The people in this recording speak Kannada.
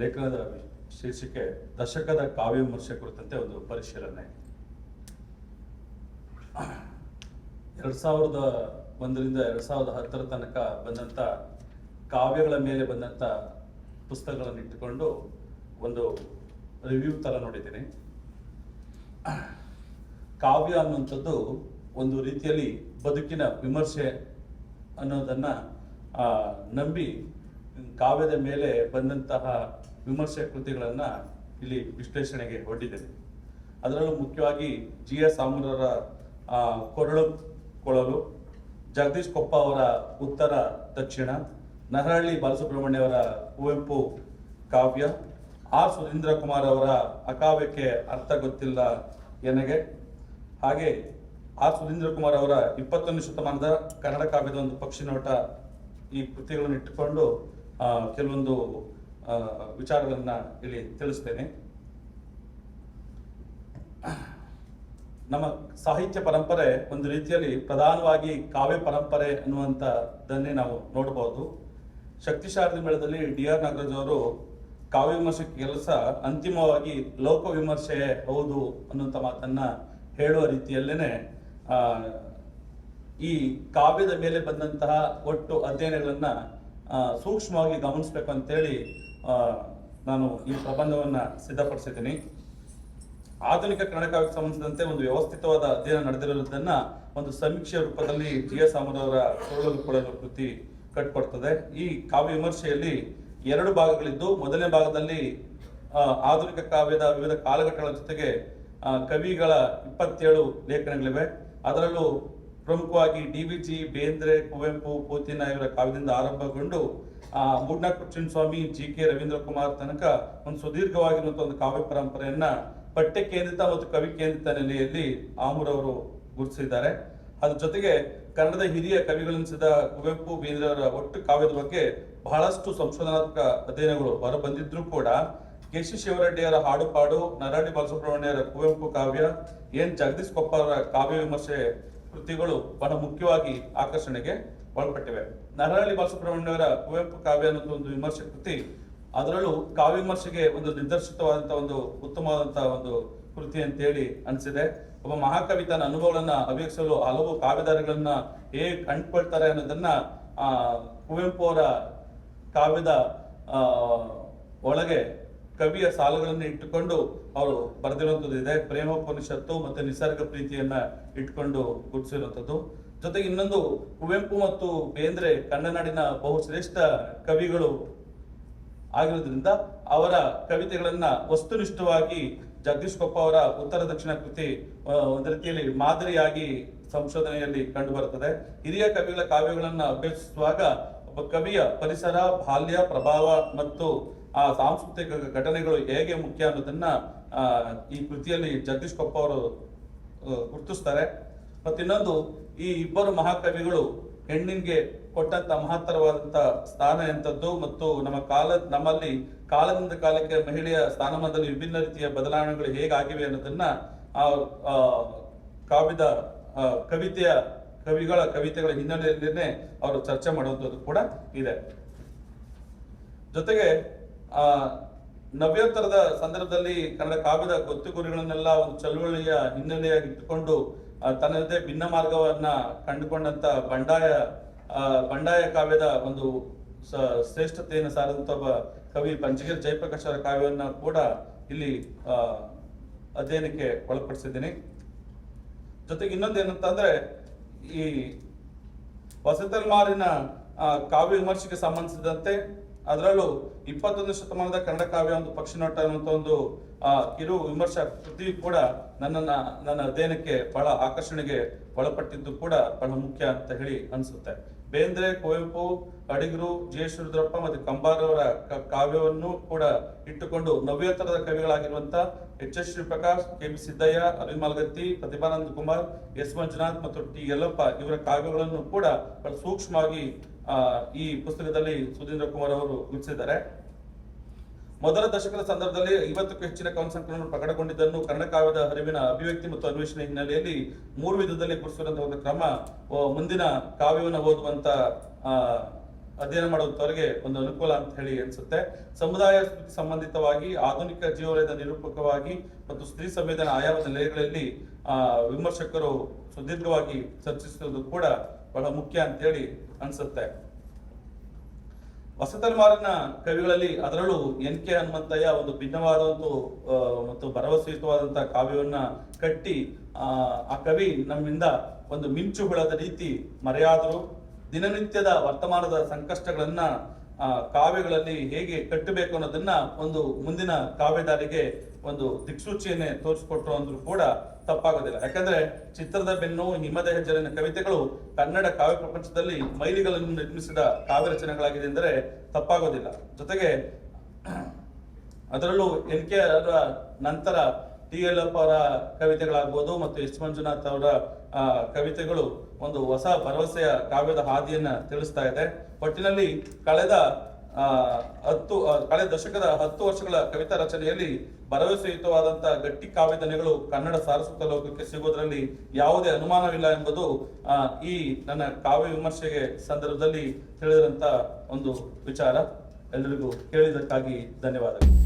ಲೇಖನದ ಶೀರ್ಷಿಕೆ ದಶಕದ ಕಾವ್ಯ ವಿಮರ್ಶೆ ಕುರಿತಂತೆ ಒಂದು ಪರಿಶೀಲನೆ. 2001ರಿಂದ 2010 ತನಕ ಬಂದಂಥ ಕಾವ್ಯಗಳ ಮೇಲೆ ಬಂದಂಥ ಪುಸ್ತಕಗಳನ್ನು ಇಟ್ಟುಕೊಂಡು ಒಂದು ರಿವ್ಯೂ ಥರ ನೋಡಿದ್ದೀನಿ. ಕಾವ್ಯ ಅನ್ನುವಂಥದ್ದು ಒಂದು ರೀತಿಯಲ್ಲಿ ಬದುಕಿನ ವಿಮರ್ಶೆ ಅನ್ನೋದನ್ನು ನಂಬಿ ಕಾವ್ಯದ ಮೇಲೆ ಬಂದಂತಹ ವಿಮರ್ಶೆ ಕೃತಿಗಳನ್ನು ಇಲ್ಲಿ ವಿಶ್ಲೇಷಣೆಗೆ ಹೊರಟಿದ್ದೇನೆ. ಅದರಲ್ಲೂ ಮುಖ್ಯವಾಗಿ GS ಆಮೂರರ ಕೊಳಲು, ಜಗದೀಶ್ ಕೊಪ್ಪ ಅವರ ಉತ್ತರ ದಕ್ಷಿಣ, ನರಹಳ್ಳಿ ಬಾಲಸುಬ್ರಹ್ಮಣ್ಯ ಅವರ ಕುವೆಂಪು ಕಾವ್ಯ, R ಸುಧೀಂದ್ರ ಕುಮಾರ್ ಅವರ ಅಕಾವ್ಯಕ್ಕೆ ಅರ್ಥ ಗೊತ್ತಿಲ್ಲ ಎನಗೆ, ಹಾಗೆ R ಸುಧೀಂದ್ರ ಕುಮಾರ್ ಅವರ 21ನೇ ಶತಮಾನದ ಕನ್ನಡ ಕಾವ್ಯದ ಒಂದು ಪಕ್ಷಿ ನೋಟ, ಈ ಕೃತಿಗಳನ್ನು ಇಟ್ಟುಕೊಂಡು ಕೆಲವೊಂದು ವಿಚಾರಗಳನ್ನ ಇಲ್ಲಿ ತಿಳಿಸ್ತೇನೆ. ನಮ್ಮ ಸಾಹಿತ್ಯ ಪರಂಪರೆ ಒಂದು ರೀತಿಯಲ್ಲಿ ಪ್ರಧಾನವಾಗಿ ಕಾವ್ಯ ಪರಂಪರೆ ಅನ್ನುವಂಥದ್ದನ್ನೇ ನಾವು ನೋಡಬಹುದು. ಶಕ್ತಿಶಾರದಿ ಮೇಳದಲ್ಲಿ DR ನಾಗರಾಜ್ ಅವರು ಕಾವ್ಯ ವಿಮರ್ಶೆ ಕೆಲಸ ಅಂತಿಮವಾಗಿ ಲೋಕ ವಿಮರ್ಶೆ ಹೌದು ಅನ್ನುವಂಥ ಮಾತನ್ನ ಹೇಳುವ ರೀತಿಯಲ್ಲೇನೆ ಈ ಕಾವ್ಯದ ಮೇಲೆ ಬಂದಂತಹ ಒಟ್ಟು ಅಧ್ಯಯನಗಳನ್ನ ಸೂಕ್ಷ್ಮವಾಗಿ ಗಮನಿಸಬೇಕು ಅಂತೇಳಿ ನಾನು ಈ ಪ್ರಬಂಧವನ್ನ ಸಿದ್ಧಪಡಿಸಿದ್ದೀನಿ. ಆಧುನಿಕ ಕನ್ನಡ ಕಾವ್ಯಕ್ಕೆ ಸಂಬಂಧಿಸಿದಂತೆ ಒಂದು ವ್ಯವಸ್ಥಿತವಾದ ಅಧ್ಯಯನ ನಡೆದಿರುವುದನ್ನ ಒಂದು ಸಮೀಕ್ಷೆ ರೂಪದಲ್ಲಿ GS ಆಮೂರವರ ಕೊಳಲು ಕೃತಿ ಕಟ್ಟಿಕೊಡ್ತದೆ. ಈ ಕಾವ್ಯ ವಿಮರ್ಶೆಯಲ್ಲಿ 2 ಭಾಗಗಳಿದ್ದು, ಮೊದಲನೇ ಭಾಗದಲ್ಲಿ ಆಧುನಿಕ ಕಾವ್ಯದ ವಿವಿಧ ಕಾಲಘಟ್ಟಗಳ ಜೊತೆಗೆ ಕವಿಗಳ 27 ಲೇಖನಗಳಿವೆ. ಅದರಲ್ಲೂ ಪ್ರಮುಖವಾಗಿ DVG, ಬೇಂದ್ರೆ, ಕುವೆಂಪು, ಪೂತಿನ ಇವರ ಕಾವ್ಯದಿಂದ ಆರಂಭಗೊಂಡು ಮೂಡ್ನಾಡ್ ಸ್ವಾಮಿ, GK ರವೀಂದ್ರ ಕುಮಾರ್ ತನಕ ಒಂದು ಸುದೀರ್ಘವಾಗಿರುವಂತಹ ಒಂದು ಕಾವ್ಯ ಪರಂಪರೆಯನ್ನ ಪಠ್ಯ ಕೇಂದ್ರಿತ ಮತ್ತು ಕವಿ ಕೇಂದ್ರಿತ ನೆಲೆಯಲ್ಲಿ ಆಮೂರವರು ಗುರುತಿಸಿದ್ದಾರೆ. ಅದ್ರ ಜೊತೆಗೆ ಕನ್ನಡದ ಹಿರಿಯ ಕವಿಗಳೆನಿಸಿದ ಕುವೆಂಪು, ಬೇಂದ್ರೆ ಅವರ ಒಟ್ಟು ಕಾವ್ಯದ ಬಗ್ಗೆ ಬಹಳಷ್ಟು ಸಂಶೋಧನಾತ್ಮಕ ಅಧ್ಯಯನಗಳು ಹೊರಬಂದಿದ್ರು ಕೂಡ KC ಶಿವರೆಡ್ಡಿಯವರ ಹಾಡು ಪಾಡು, ನರಹಳ್ಳಿ ಬಾಲಸುಬ್ರಹ್ಮಣ್ಯರ ಕುವೆಂಪು ಕಾವ್ಯ, ಜಗದೀಶ್ ಕೊಪ್ಪ ಅವರ ಕಾವ್ಯ ವಿಮರ್ಶೆ ಕೃತಿಗಳು ಬಹಳ ಮುಖ್ಯವಾಗಿ ಆಕರ್ಷಣೆಗೆ ಒಳಪಟ್ಟಿವೆ. ನರಹಳ್ಳಿ ಬಾಲಸುಬ್ರಹ್ಮಣ್ಯವರ ಕುವೆಂಪು ಕಾವ್ಯ ಅನ್ನೋದು ಒಂದು ವಿಮರ್ಶೆ ಕೃತಿ. ಅದರಲ್ಲೂ ಕಾವ್ಯ ವಿಮರ್ಶೆಗೆ ಒಂದು ನಿರ್ದೇಶಿತವಾದಂತಹ ಒಂದು ಉತ್ತಮವಾದಂತಹ ಒಂದು ಕೃತಿ ಅಂತೇಳಿ ಅನಿಸಿದೆ. ಒಬ್ಬ ಮಹಾಕವಿ ತನ್ನ ಅನುಭವಗಳನ್ನ ಅಭಿವ್ಯಕ್ತಿಸಲು ಹಲವು ಕಾವ್ಯಧಾರೆಗಳನ್ನ ಹೇಗೆ ಕಂಡುಕೊಳ್ತಾರೆ ಅನ್ನೋದನ್ನ ಕುವೆಂಪು ಅವರ ಕಾವ್ಯದ ಒಳಗೆ ಕವಿಯ ಸಾಲುಗಳನ್ನು ಇಟ್ಟುಕೊಂಡು ಅವರು ಬರೆದಿರುವಂಥದ್ದು ಇದೆ. ಪ್ರೇಮೋಪನಿಷತ್ತು ಮತ್ತೆ ನಿಸರ್ಗ ಪ್ರೀತಿಯನ್ನ ಇಟ್ಕೊಂಡು ಗುರುತಿಸಿರುವಂಥದ್ದು. ಜೊತೆಗೆ ಇನ್ನೊಂದು, ಕುವೆಂಪು ಮತ್ತು ಬೇಂದ್ರೆ ಕನ್ನಡನಾಡಿನ ಬಹುಶ್ರೇಷ್ಠ ಕವಿಗಳು ಆಗಿರೋದ್ರಿಂದ ಅವರ ಕವಿತೆಗಳನ್ನ ವಸ್ತುನಿಷ್ಠವಾಗಿ ಜಗದೀಶ್ ಕೊಪ್ಪ ಅವರ ಉತ್ತರ ದಕ್ಷಿಣ ಕೃತಿ ಒಂದು ರೀತಿಯಲ್ಲಿ ಮಾದರಿಯಾಗಿ ಸಂಶೋಧನೆಯಲ್ಲಿ ಕಂಡು ಬರುತ್ತದೆ. ಹಿರಿಯ ಕವಿಗಳ ಕಾವ್ಯಗಳನ್ನ ಅಭ್ಯಸಿಸುವಾಗ ಒಬ್ಬ ಕವಿಯ ಪರಿಸರ, ಬಾಲ್ಯ, ಪ್ರಭಾವ ಮತ್ತು ಆ ಸಾಂಸ್ಕೃತಿಕ ಘಟನೆಗಳು ಹೇಗೆ ಮುಖ್ಯ ಅನ್ನೋದನ್ನ ಈ ಕೃತಿಯಲ್ಲಿ ಜಗದೀಶ್ ಕೊಪ್ಪ ಅವರು ಗುರುತಿಸ್ತಾರೆ. ಮತ್ತಿನ್ನೊಂದು, ಈ ಇಬ್ಬರು ಮಹಾಕವಿಗಳು ಹೆಣ್ಣಿಗೆ ಕೊಟ್ಟಂತ ಮಹತ್ತರವಾದಂತ ಸ್ಥಾನ ಎಂಥದ್ದು ಮತ್ತು ನಮ್ಮಲ್ಲಿ ಕಾಲದಿಂದ ಕಾಲಕ್ಕೆ ಮಹಿಳೆಯ ಸ್ಥಾನಮಾನದಲ್ಲಿ ವಿಭಿನ್ನ ರೀತಿಯ ಬದಲಾವಣೆಗಳು ಹೇಗಾಗಿವೆ ಅನ್ನೋದನ್ನ ಕಾವ್ಯದ ಕವಿತೆಗಳ ಹಿನ್ನೆಲೆಯಲ್ಲೇನೆ ಅವರು ಚರ್ಚೆ ಮಾಡುವಂಥದ್ದು ಕೂಡ ಇದೆ. ಜೊತೆಗೆ ನವ್ಯೋತ್ತರದ ಸಂದರ್ಭದಲ್ಲಿ ಕನ್ನಡ ಕಾವ್ಯದ ಗೊತ್ತುಗುರಿಗಳನ್ನೆಲ್ಲ ಒಂದು ಚಳುವಳಿಯ ಹಿನ್ನೆಲೆಯಾಗಿ ಇಟ್ಟುಕೊಂಡು ತನ್ನದೇ ಭಿನ್ನ ಮಾರ್ಗವನ್ನ ಕಂಡುಕೊಂಡಂತ ಬಂಡಾಯ ಕಾವ್ಯದ ಒಂದು ಶ್ರೇಷ್ಠತೆಯನ್ನು ಸಾರಿದಂತ ಒಬ್ಬ ಕವಿ ಪಂಚಗೇರಿ ಜಯಪ್ರಕಾಶ್ ಅವರ ಕಾವ್ಯವನ್ನ ಕೂಡ ಇಲ್ಲಿ ಅಧ್ಯಯನಕ್ಕೆ ಒಳಪಡಿಸಿದ್ದೀನಿ. ಜೊತೆಗೆ ಇನ್ನೊಂದು ಏನಂತಂದ್ರೆ, ಈ ವಸತಲ್ಮಾರಿನ ಕಾವ್ಯ ವಿಮರ್ಶೆಗೆ ಸಂಬಂಧಿಸಿದಂತೆ ಅದರಲ್ಲೂ 21ನೇ ಶತಮಾನದ ಕನ್ನಡ ಕಾವ್ಯ ಒಂದು ಪಕ್ಷಿ ನೋಟ ಅನ್ನುವಂಥ ಒಂದು ಕಿರು ವಿಮರ್ಶಾ ಕೃತಿ ಕೂಡ ನನ್ನ ಅಧ್ಯಯನಕ್ಕೆ ಬಹಳ ಆಕರ್ಷಣೆಗೆ ಒಳಪಟ್ಟಿದ್ದು ಕೂಡ ಬಹಳ ಮುಖ್ಯ ಅಂತ ಹೇಳಿ ಅನಿಸುತ್ತೆ. ಬೇಂದ್ರೆ, ಕುವೆಂಪು, ಅಡಿಗರು, GS ರುದ್ರಪ್ಪ ಮತ್ತು ಕಂಬಾರ್ ಅವರ ಕಾವ್ಯವನ್ನು ಕೂಡ ಇಟ್ಟುಕೊಂಡು ನವ್ಯೋತ್ತರದ ಕವಿಗಳಾಗಿರುವಂತ HS Shriprakash, KB Siddaiah, Arvind Malagatti, ಪ್ರತಿಭಾನಂದ Kumar, S Manjunath ಮತ್ತು T ಯಲ್ಲಪ್ಪ ಇವರ ಕಾವ್ಯಗಳನ್ನು ಕೂಡ ಬಹಳ ಸೂಕ್ಷ್ಮವಾಗಿ ಈ ಪುಸ್ತಕದಲ್ಲಿ ಸುಧೀಂದ್ರ ಕುಮಾರ್ ಅವರು ಗುರುತಿಸಿದ್ದಾರೆ. ಮೊದಲ ದಶಕದ ಸಂದರ್ಭದಲ್ಲಿ 50ಕ್ಕೂ ಹೆಚ್ಚಿನ ಕವನ ಸಂಕಲನಗಳು ಪ್ರಕಟಗೊಂಡಿದ್ದನ್ನು ಕನ್ನಡ ಕಾವ್ಯದ ಹರಿವಿನ ಅಭಿವ್ಯಕ್ತಿ ಮತ್ತು ಅನ್ವೇಷಣೆ ಹಿನ್ನೆಲೆಯಲ್ಲಿ 3 ವಿಧದಲ್ಲಿ ಗುರುತಿಸಿರುವಂತಹ ಒಂದು ಕ್ರಮ ಮುಂದಿನ ಕಾವ್ಯವನ್ನು ಓದುವಂತ ಅಧ್ಯಯನ ಮಾಡುವಂತವರಿಗೆ ಒಂದು ಅನುಕೂಲ ಅಂತ ಹೇಳಿ ಅನ್ಸುತ್ತೆ. ಸಮುದಾಯ ಸಂಬಂಧಿತವಾಗಿ ಆಧುನಿಕ ಜೀವನದ ನಿರೂಪಕವಾಗಿ ಮತ್ತು ಸ್ತ್ರೀ ಸಂವೇದನಾ ಆಯಾಮದ ನೆಲೆಗಳಲ್ಲಿ ವಿಮರ್ಶಕರು ಸುದೀರ್ಘವಾಗಿ ಚರ್ಚಿಸುವುದು ಕೂಡ ಬಹಳ ಮುಖ್ಯ ಅಂತ ಹೇಳಿ ಅನ್ಸುತ್ತೆ. ಹೊಸ ತಲೆಮಾರಿನ ಕವಿಗಳಲ್ಲಿ ಅದರಲ್ಲೂ NK ಹನುಮಂತಯ್ಯ ಒಂದು ಭಿನ್ನವಾದಂತ ಮತ್ತು ಭರವಸೆಯುತವಾದಂತಹ ಕಾವ್ಯವನ್ನ ಕಟ್ಟಿ ಆ ಕವಿ ನಮ್ಮಿಂದ ಒಂದು ಮಿಂಚು ಹುಳದ ರೀತಿ ಮರೆಯಾದರು. ದಿನನಿತ್ಯದ ವರ್ತಮಾನದ ಸಂಕಷ್ಟಗಳನ್ನ ಕಾವ್ಯಗಳಲ್ಲಿ ಹೇಗೆ ಕಟ್ಟಬೇಕು ಅನ್ನೋದನ್ನ ಒಂದು ಮುಂದಿನ ಕಾವ್ಯದಾರಿಗೆ ಒಂದು ದಿಕ್ಸೂಚಿಯನ್ನೇ ತೋರಿಸ್ಕೊಟ್ರು ಅಂದ್ರೂ ಕೂಡ ತಪ್ಪಾಗೋದಿಲ್ಲ. ಯಾಕಂದ್ರೆ ಚಿತ್ರದ ಬೆನ್ನು, ಹಿಮದ ಹೆಜ್ಜಲಿನ ಕವಿತೆಗಳು ಕನ್ನಡ ಕಾವ್ಯ ಪ್ರಪಂಚದಲ್ಲಿ ಮೈಲಿಗಳನ್ನು ನಿರ್ಮಿಸಿದ ಕಾವ್ಯ ರಚನೆಗಳಾಗಿದೆ ಎಂದರೆ ತಪ್ಪಾಗೋದಿಲ್ಲ. ಜೊತೆಗೆ ಅದರಲ್ಲೂ NK ಅವರ ನಂತರ TLF ಅವರ ಕವಿತೆಗಳಾಗ್ಬೋದು ಮತ್ತು S ಮಂಜುನಾಥ್ ಅವರ ಕವಿತೆಗಳು ಒಂದು ಹೊಸ ಭರವಸೆಯ ಕಾವ್ಯದ ಹಾದಿಯನ್ನ ತಿಳಿಸ್ತಾ ಇದೆ. ಒಟ್ಟಿನಲ್ಲಿ ಕಳೆದ ದಶಕದ 10 ವರ್ಷಗಳ ಕವಿತಾ ರಚನೆಯಲ್ಲಿ ಭರವಸೆಯುತವಾದಂತಹ ಗಟ್ಟಿ ಕಾವ್ಯದನೆಗಳು ಕನ್ನಡ ಸಾರಸ್ವತ ಲೋಕಕ್ಕೆ ಸಿಗೋದ್ರಲ್ಲಿ ಯಾವುದೇ ಅನುಮಾನವಿಲ್ಲ ಎಂಬುದು ಈ ನನ್ನ ಕಾವ್ಯ ವಿಮರ್ಶೆಗೆ ಸಂದರ್ಭದಲ್ಲಿ ತಿಳಿದಂತ ಒಂದು ವಿಚಾರ. ಎಲ್ಲರಿಗೂ ಕೇಳಿದ್ದಕ್ಕಾಗಿ ಧನ್ಯವಾದಗಳು.